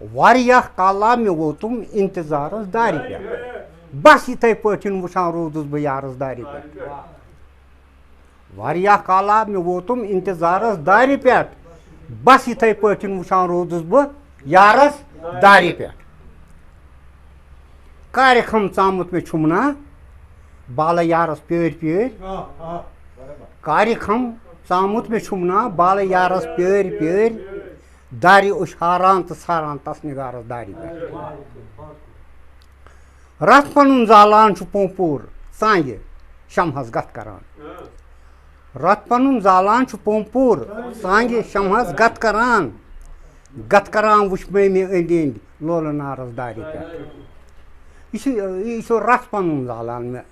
واریاہ کالا مےٚ ووتُم اِنتظارَس دارِ پٮ۪ٹھ بس یِتھَے پٲٹھۍ وٕچھان روٗدُس بہٕ یارَس دارِ پٮ۪ٹھ واریاہ کالا مےٚ ووتُم اِنتظارَس دارِ پٮ۪ٹھ بس یِتھَے پٲٹھۍ وٕچھان روٗدُس بہٕ یارَس دارِ پٮ۪ٹھ کارِ کھم ژامُت مےٚ چھُمنا بالہٕ یارَس پیٲرۍ پیٲرۍ کارِ کھم ژامُت مےٚ چھُمنا بالہٕ یارَس پیٲرۍ پیٲرۍ دارِ اُشاران تہٕ ژھاران تَس نِگارَس دارِ پٮ۪ٹھ رَتھ پَنُن زالان چھُ پوٚمپوٗر ژانٛگہِ شمہَس گَتھ کَران رَتھ پَنُن زالان چھُ پوٚمپوٗر ژانٛگہِ شمہَس گَتھ کَران وٕچھ مے مےٚ أنٛدۍ أنٛدۍ لولہٕ نارَس دارِ پٮ۪ٹھ یہِ چھُ رَتھ پَنُن زالان مےٚ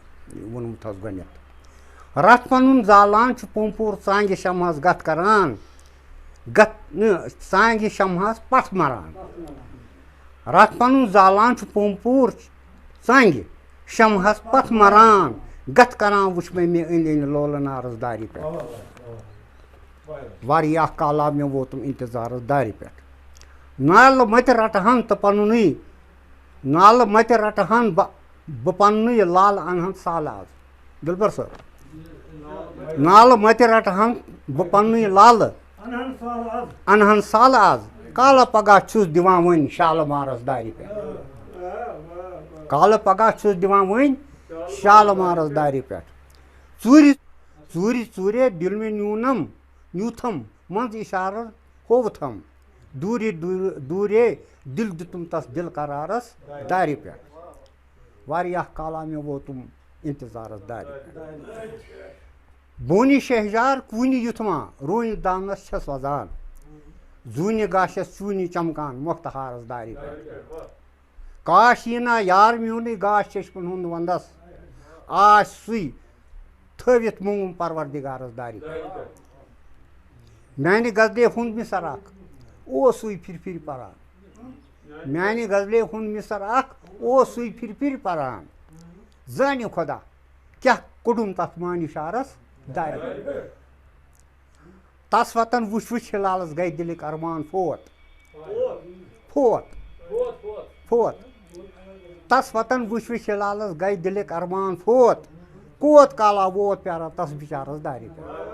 ووٚنمُت حظ گۄڈنٮ۪تھ رَتھ پَنُن زالان چھُ پوٚمپوٗر ژانٛگہِ شمہَس گَتھ کَران ژانٛگہِ شمہَس پَتھ مَران رَتھ پَنُن زالان چھُ پوٚمپوٗر ژانٛگہِ شمہَس پَتھ مَران گَتھ کَران وٕچھ مے مےٚ أنٛدۍ أنٛدۍ لولہٕ نارَس دارِ پٮ۪ٹھ واریاہ کالا مےٚ ووتُم اِنتظارَس دارِ پٮ۪ٹھ نالہٕ مَتہِ رَٹہٕ ہَن تہٕ پَنُنُے نالہٕ مَتہِ رَٹہٕ ہَن بہٕ پَننُے لالہٕ اَنہٕ ہَن سالہٕ آز دِلبر صٲب نالہٕ مَتہِ رَٹہٕ ہَن بہٕ پَننُے لالہٕ اَنہٕ ہَن سالہٕ آز کالہٕ پَگاہ چھُس دِوان وۄنۍ شالمارَس دارِ پٮ۪ٹھ کالہٕ پَگاہ چھُس دِوان وۄنۍ شالمارَس دارِ پٮ۪ٹھ ژوٗرِ دِل مےٚ نیوٗتھَم منٛزٕ اِشارٕ ہووُتھَم دوٗرے دِل دیُتُم تَس دِل قرارَس دارِ پٮ۪ٹھ واریاہ کالا مےٚ ووتُم اِنتظارَس دارِ پٮ۪ٹھ بونہِ شہجار کوٗنہِ یُتھما روٗنہِ دامنَس چھَس وَزان زوٗنہِ گاشَس چوٗنہِ چمکان مۄختہارَس دارِ پٮ۪ٹھ کاش یی نا یار میونٕے گاش چٔشمَن ہُنٛد وَنٛدَس آسہِ سُے تھٲوِتھ موٗم پَروَردِگارَس دارِ پٮ۪ٹھ میٛانہِ غزلہِ ہُنٛد مِثر اَکھ اوس سُے پھِرِ پھِرِ پَران میٛانہِ غزلہِ ہُنٛد مِثر اَکھ اوس سُے پھِرِ پھِرِ پَران زانہِ خۄدا کیٛاہ کوٚڑُم تَتھ مانہِ شارَس دارِ پٮ۪ٹھ تَس وَتَن وٕچھ وٕچھ ہِلالَس گٔے دِلٕکۍ اَرمان فوت تَس وَتَن وٕچھ وٕچھ ہِلالَس گٔے دِلٕکۍ اَرمان فوت کوت کالا ووت پیاران تَس بِچارَس دارِ پٮ۪ٹھ